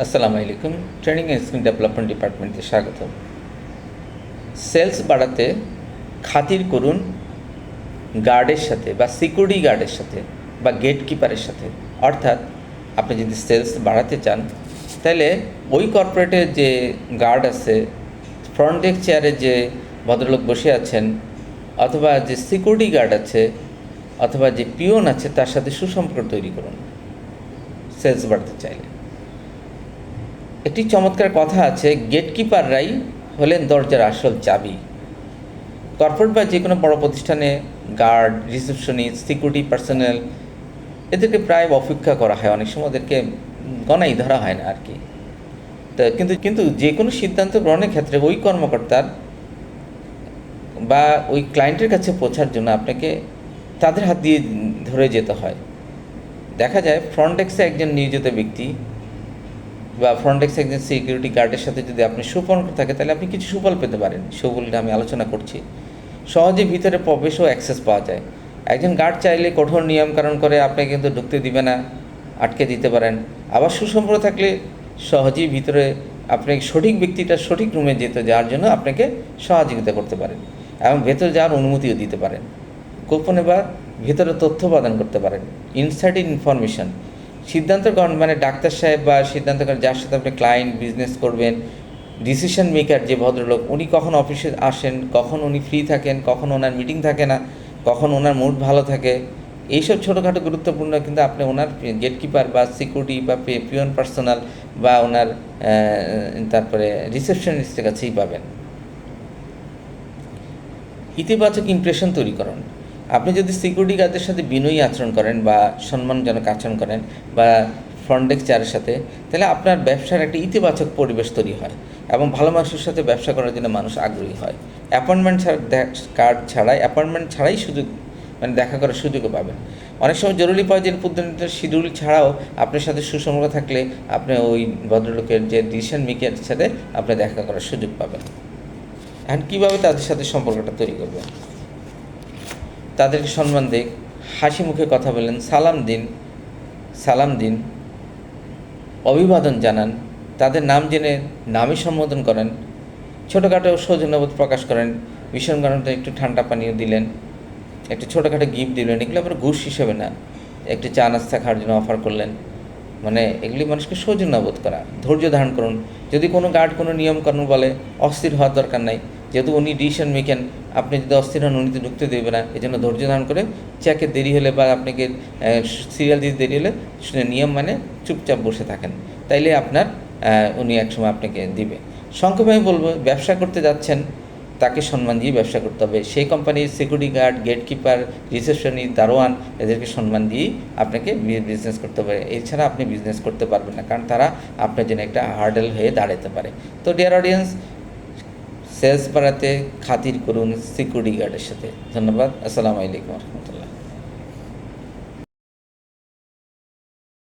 আসসালামু আলাইকুম। Training and skill development ডিপার্টমেন্টে স্বাগতম। সেলস বাড়াতে খাতির করুন গার্ডের সাথে বা সিকিউরিটি গার্ডের সাথে বা গেট কিপারের সাথে। অর্থাৎ আপনি যদি সেলস বাড়াতে চান তাহলে ওই কর্পোরেটের যে গার্ড আছে, ফ্রন্ট ডেস্ক চেয়ারে যে ভদ্রলোক বসে আছেন, অথবা যে সিকিউরিটি গার্ড আছে, অথবা যে পিওন আছে, তার সাথে সুসম্পর্ক তৈরি করুন সেলস বাড়াতে চাইলে। একটি চমৎকার কথা আছে, গেটকিপাররাই হলেন দরজার আসল চাবি। কর্পোরেট বা যে কোনো বড় প্রতিষ্ঠানে গার্ড, রিসেপশনিস্ট, সিকিউরিটি পার্সোনেল এদেরকে প্রায় অপেক্ষা করা হয়, অনেক সময় ওদেরকে গণাই ধরা হয় না আর কি। তো কিন্তু যে কোনো সিদ্ধান্ত গ্রহণের ক্ষেত্রে ওই কর্মকর্তার বা ওই ক্লায়েন্টের কাছে পৌঁছার জন্য আপনাকে তাদের হাত দিয়ে ধরে যেতে হয়। দেখা যায় ফ্রন্ট ডেস্কে একজন নিয়োজিত ব্যক্তি বা ফ্রন্ট ডেস্ক একজন সিকিউরিটি গার্ডের সাথে যদি আপনি সুপর্ক থাকে তাহলে আপনি কিছু সুফল পেতে পারেন। সেগুলো আমি আলোচনা করছি। সহজে ভিতরে প্রবেশ ও অ্যাক্সেস পাওয়া যায়। একজন গার্ড চাইলে কঠোর নিয়মকানুন করে আপনাকে কিন্তু ঢুকতে দিবে না, আটকে দিতে পারেন। আবার সুসম্পর্ক থাকলে সহজেই ভিতরে আপনাকে সঠিক ব্যক্তিটা সঠিক রুমে যেতে যাওয়ার জন্য আপনাকে সহযোগিতা করতে পারেন এবং ভেতরে যাওয়ার অনুমতিও দিতে পারেন। গোপনে বা ভেতরে তথ্য প্রদান করতে পারেন। ইনসাইড ইনফরমেশন সিদ্ধান্ত গ্রহণ মানে ডাক্তার সাহেব বা সিদ্ধান্তকার যার সাথে আপনি ক্লায়েন্ট বিজনেস করবেন, ডিসিশন মেকার যে ভদ্রলোক, উনি কখন অফিসে আসেন, কখন উনি ফ্রি থাকেন, কখন ওনার মিটিং থাকে না, কখন ওনার মুড ভালো থাকে, এইসব ছোটোখাটো গুরুত্বপূর্ণ কিন্তু আপনি ওনার গেটকিপার বা সিকিউরিটি বা পিওন পার্সোনাল বা ওনার তারপরে রিসেপশনিস্টের কাছেই পাবেন। ইতিবাচক ইমপ্রেশন তৈরি করুন। আপনি যদি সিকিউরিটি গার্ডের সাথে বিনয়ী আচরণ করেন বা সম্মানজনক আচরণ করেন বা ফ্রন্ট ডেস্ক চেয়ারের সাথে, তাহলে আপনার ব্যবসার একটা ইতিবাচক পরিবেশ তৈরি হয় এবং ভালো মানুষের সাথে ব্যবসা করার জন্য মানুষ আগ্রহী হয়। অ্যাপয়েন্টমেন্ট ছাড়াই সুযোগ দেখা করার সুযোগও পাবেন। অনেক সময় জরুরি প্রয়োজনের পদ্ধতির শিডিউল ছাড়াও আপনার সাথে সুসম্পর্ক থাকলে আপনি ওই ভদ্রলোকের যে ডিসিশন মেকারের সাথে আপনি দেখা করার সুযোগ পাবেন। এখন কীভাবে তাদের সাথে সম্পর্কটা তৈরি করবেন? তাদেরকে সম্মান দিন, হাসি মুখে কথা বলেন, সালাম দিন, অভিবাদন জানান, তাদের নাম জেনে নামে সম্বোধন করেন, ছোটোখাটো সৌজন্যবোধ প্রকাশ করেন, ভীষণ গরমটা একটু ঠান্ডা পানীয় দিলেন, একটু ছোটোখাটো গিফট দিলেন। এগুলো আবার ঘুষ হিসেবে না, একটু চা নাস্তা খাওয়ার জন্য অফার করলেন। এগুলি মানুষকে সৌজন্যবোধ করা। ধৈর্য ধারণ করুন। যদি কোনো গার্ড কোনো নিয়মকানুন বলে, অস্থির হওয়ার দরকার নাই, যেহেতু উনি ডিসিশন মেকেন, আপনি যদি অস্থির হন উনি তো ঢুকতে দেবে না। এই জন্য ধৈর্য ধারণ করে চেকে দেরি হলে বা আপনাকে সিরিয়াল দিতে দেরি হলে নিয়ম মানে চুপচাপ বসে থাকেন, তাইলে আপনার উনি একসময় আপনাকে দিবে। সংক্ষেপে আমি বলবো, ব্যবসা করতে যাচ্ছেন তাকে সম্মান দিয়ে ব্যবসা করতে হবে। সেই কোম্পানির সিকিউরিটি গার্ড, গেটকিপার, রিসেপশনিস্ট, দারোয়ান এদেরকে সম্মান দিয়েই আপনাকে বিজনেস করতে পারে। এছাড়া আপনি বিজনেস করতে পারবেন না, কারণ তারা আপনার জন্য একটা হার্ডেল হয়ে দাঁড়াতে পারে। তো ডিয়ার অডিয়েন্স, সেলস বাড়াতে খাতির করুন সিকিউরিটি গার্ডের সাথে। ধন্যবাদ। আসসালামু আলাইকুম রহমতুল্লাহ।